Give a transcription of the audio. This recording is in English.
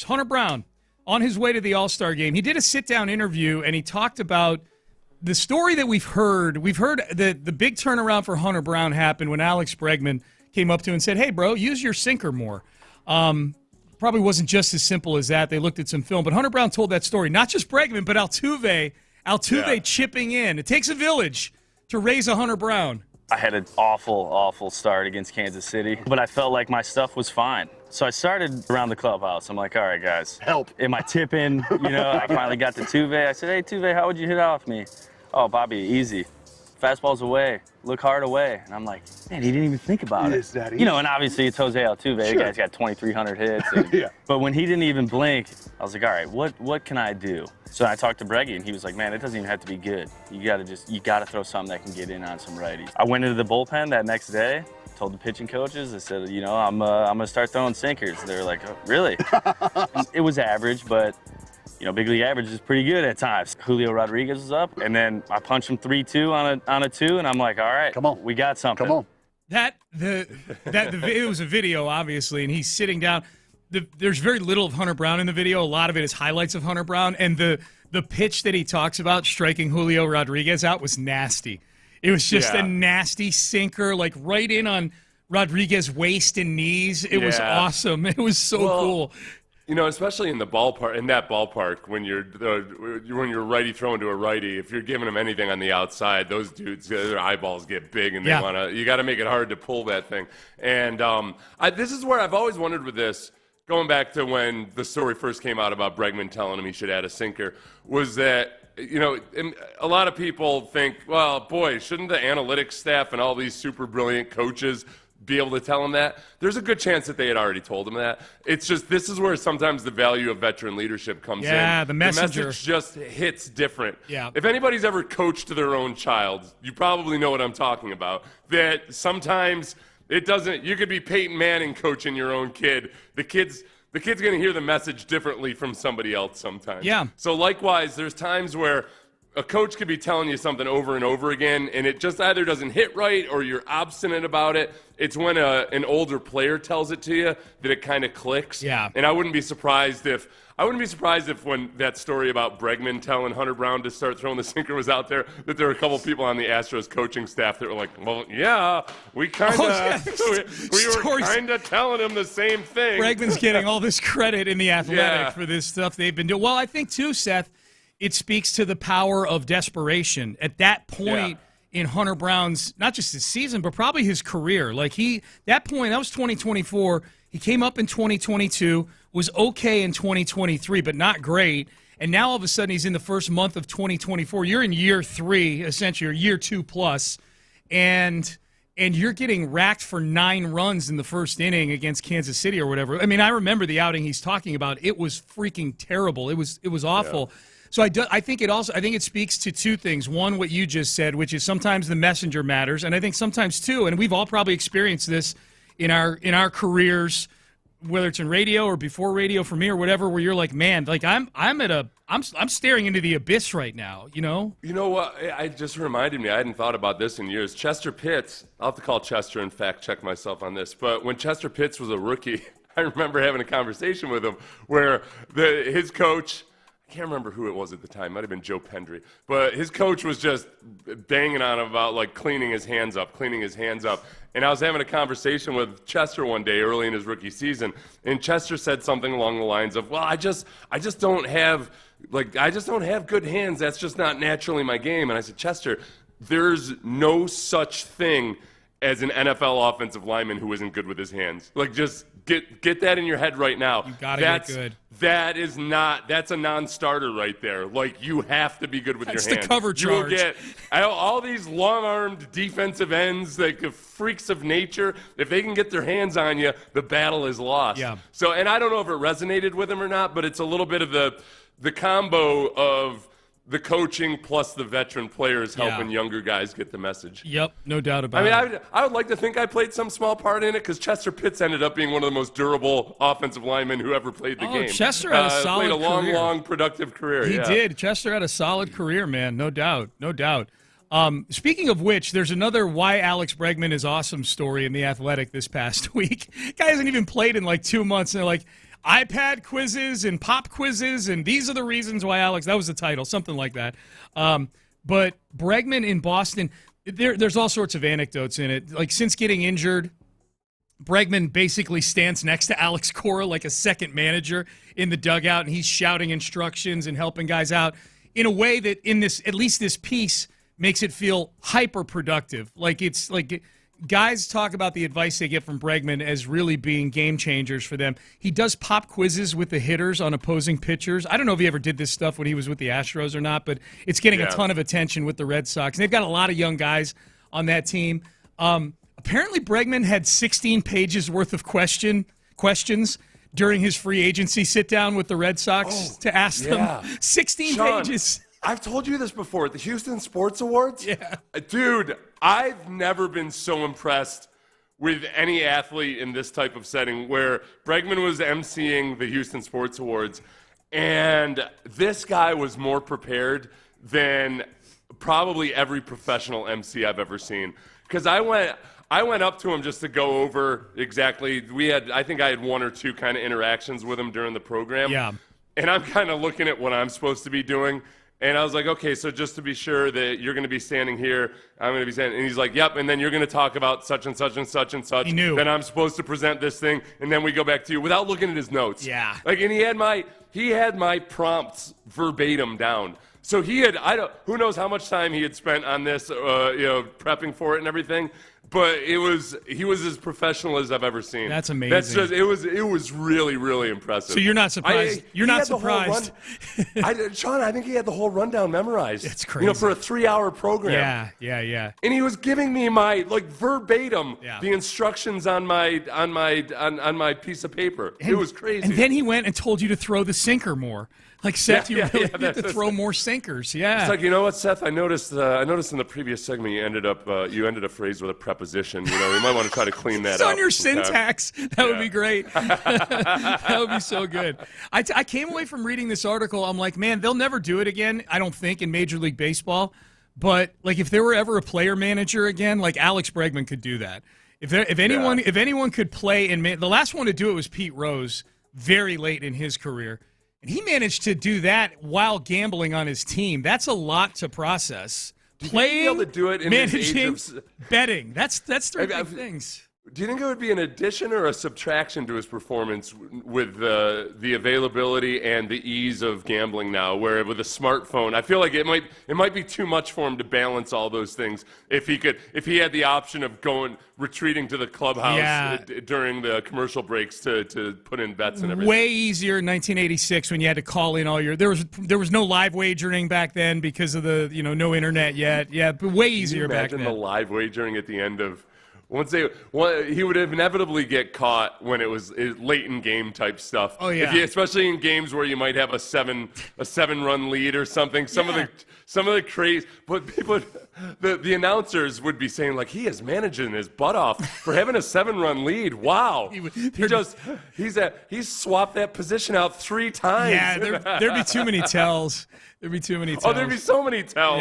Hunter Brown, on his way to the All-Star game, he did a sit-down interview, and he talked about the story that we've heard. We've heard that the big turnaround for Hunter Brown happened when Alex Bregman came up to him and said, hey, bro, use your sinker more. Probably wasn't just as simple as that. They looked at some film. But Hunter Brown told that story. Not just Bregman, but Altuve chipping in. It takes a village to raise a Hunter Brown. I had an awful start against Kansas City, but I felt like my stuff was fine. So I started around the clubhouse. I'm like, all right, guys. Help. Am I tipping? I finally got to Tuve. I said, hey, Tuve, how would you hit off me? Oh, Bobby, easy. Fastball's away. Look hard away. And I'm like, man, he didn't even think about it. That easy? And obviously it's Jose Altuve. Sure. The guy's got 2,300 hits. Yeah. But when he didn't even blink, I was like, all right, what can I do? So I talked to Breggy, and he was like, man, it doesn't even have to be good. You got to throw something that can get in on some righties. I went into the bullpen that next day, told the pitching coaches, I said, I'm going to start throwing sinkers. They were like, oh, really? It was average, but big league average is pretty good at times. Julio Rodriguez was up, and then I punched him 3-2 on a 2, and I'm like, all right, come on, we got something. Come on. It was a video, obviously, and he's sitting down. There's very little of Hunter Brown in the video. A lot of it is highlights of Hunter Brown, and the pitch that he talks about striking Julio Rodriguez out was nasty. It was just a nasty sinker, like right in on Rodriguez's waist and knees. It was awesome. It was so cool. Especially in that ballpark, when you're righty throwing to a righty, if you're giving them anything on the outside, those dudes, their eyeballs get big, and you got to make it hard to pull that thing. And this is where I've always wondered with this, going back to when the story first came out about Bregman telling him he should add a sinker, was that a lot of people think, well, boy, shouldn't the analytics staff and all these super brilliant coaches be able to tell him that? There's a good chance that they had already told him that. It's just, this is where sometimes the value of veteran leadership comes in. Yeah, the messenger. The message just hits different. Yeah. If anybody's ever coached their own child, you probably know what I'm talking about. That sometimes it doesn't, you could be Peyton Manning coaching your own kid. The kid's going to hear the message differently from somebody else sometimes. Yeah. So likewise, there's times where a coach could be telling you something over and over again, and it just either doesn't hit right or you're obstinate about it. It's when an older player tells it to you that it kind of clicks. Yeah. And I wouldn't be surprised if when that story about Bregman telling Hunter Brown to start throwing the sinker was out there, that there were a couple people on the Astros coaching staff that were like, well, yeah, we kind of we were kind of telling him the same thing. Bregman's getting all this credit in the Athletic for this stuff they've been doing. Well, I think too, Seth, it speaks to the power of desperation. At that point in Hunter Brown's, not just his season, but probably his career. Like that was 2024. He came up in 2022, was okay in 2023, but not great. And now all of a sudden he's in the first month of 2024. You're in year 3, essentially, or year 2 plus, and you're getting racked for 9 runs in the first inning against Kansas City or whatever. I mean, I remember the outing he's talking about. It was freaking terrible. It was awful. Yeah. So I think it speaks to 2 things. One, what you just said, which is sometimes the messenger matters, and I think sometimes too, and we've all probably experienced this in our careers, whether it's in radio or before radio for me or whatever, where you're like, man, like I'm staring into the abyss right now, You know what? It just reminded me. I hadn't thought about this in years. Chester Pitts. I'll have to call Chester and fact check myself on this. But when Chester Pitts was a rookie, I remember having a conversation with him where his coach, I can't remember who it was at the time. It might have been Joe Pendry. But his coach was just banging on him about, like, cleaning his hands up. And I was having a conversation with Chester one day early in his rookie season, and Chester said something along the lines of, well, I just don't have good hands. That's just not naturally my game. And I said, Chester, there's no such thing as an NFL offensive lineman who isn't good with his hands. Like, just get that in your head right now. You gotta get good. That's a non-starter right there. Like, you have to be good with your hands. That's the cover charge. You will get all these long-armed defensive ends, like freaks of nature. If they can get their hands on you, the battle is lost. Yeah. So, and I don't know if it resonated with him or not, but it's a little bit of the combo of the coaching plus the veteran players helping younger guys get the message. Yep, no doubt about it. I would like to think I played some small part in it, because Chester Pitts ended up being one of the most durable offensive linemen who ever played the game. Chester had a solid played a long, career. long, productive career. He did. Chester had a solid career, man, no doubt. Speaking of which, there's another why Alex Bregman is awesome story in The Athletic this past week. Guy hasn't even played in like 2 months, and they're like, iPad quizzes and pop quizzes, and these are the reasons why Alex. That was the title, something like that. But Bregman in Boston, there's all sorts of anecdotes in it. Like since getting injured, Bregman basically stands next to Alex Cora like a second manager in the dugout, and he's shouting instructions and helping guys out in a way that in this, at least this piece, makes it feel hyper productive. Like it's like guys talk about the advice they get from Bregman as really being game changers for them. He does pop quizzes with the hitters on opposing pitchers. I don't know if he ever did this stuff when he was with the Astros or not, but it's getting a ton of attention with the Red Sox. And they've got a lot of young guys on that team. Apparently, Bregman had 16 pages worth of questions during his free agency sit-down with the Red Sox to ask them. 16 Sean, pages. I've told you this before. At the Houston Sports Awards? Yeah. Dude, I've never been so impressed with any athlete in this type of setting where Bregman was emceeing the Houston Sports Awards, and this guy was more prepared than probably every professional MC I've ever seen. Because I went up to him just to go over exactly. I think I had one or two kind of interactions with him during the program. Yeah. And I'm kind of looking at what I'm supposed to be doing. And I was like, okay, so just to be sure that you're going to be standing here, I'm going to be standing. And he's like, yep. And then you're going to talk about such and such and such and such. He knew. Then I'm supposed to present this thing. And then we go back to you without looking at his notes. Yeah. Like, and he had my prompts verbatim down. So who knows how much time he had spent on this, prepping for it and everything. But he was as professional as I've ever seen. That's amazing. It was really, really impressive. So you're not surprised? You're not surprised? Sean, I think he had the whole rundown memorized. It's crazy. For a 3-hour program. Yeah. And he was giving me my verbatim the instructions on my piece of paper. It was crazy. And then he went and told you to throw the sinker more. Like, Seth, you really need to throw more sinkers. Yeah. It's like, you know what, Seth? I noticed in the previous segment you ended a phrase with a preposition. You might want to try to clean that it's up. on your syntax. That would be great. That would be so good. I came away from reading this article. I'm like, man, they'll never do it again, I don't think, in Major League Baseball. But, like, if there were ever a player manager again, like Alex Bregman could do that. If anyone could play and the last one to do it was Pete Rose very late in his career. And he managed to do that while gambling on his team. That's a lot to process. Playing, able to do it in managing, this age of... betting. That's three big things. Do you think it would be an addition or a subtraction to his performance with the availability and the ease of gambling now, where with a smartphone, I feel like it might be too much for him to balance all those things if he had the option of retreating to the clubhouse during the commercial breaks to put in bets and everything. Way easier in 1986 when you had to call in all your there was no live wagering back then because of the no internet yet. Yeah, but way easier back then. Imagine the live wagering at the end of. He would inevitably get caught when it was late in game type stuff. Oh yeah, especially in games where you might have a 7-run lead or something. Some of the crazy, but people, the announcers would be saying like he is managing his butt off for having a 7-run lead. Wow, he's swapped that position out 3 times. Yeah, there'd be too many tells. There'd be too many tells. Oh, there'd be so many tells.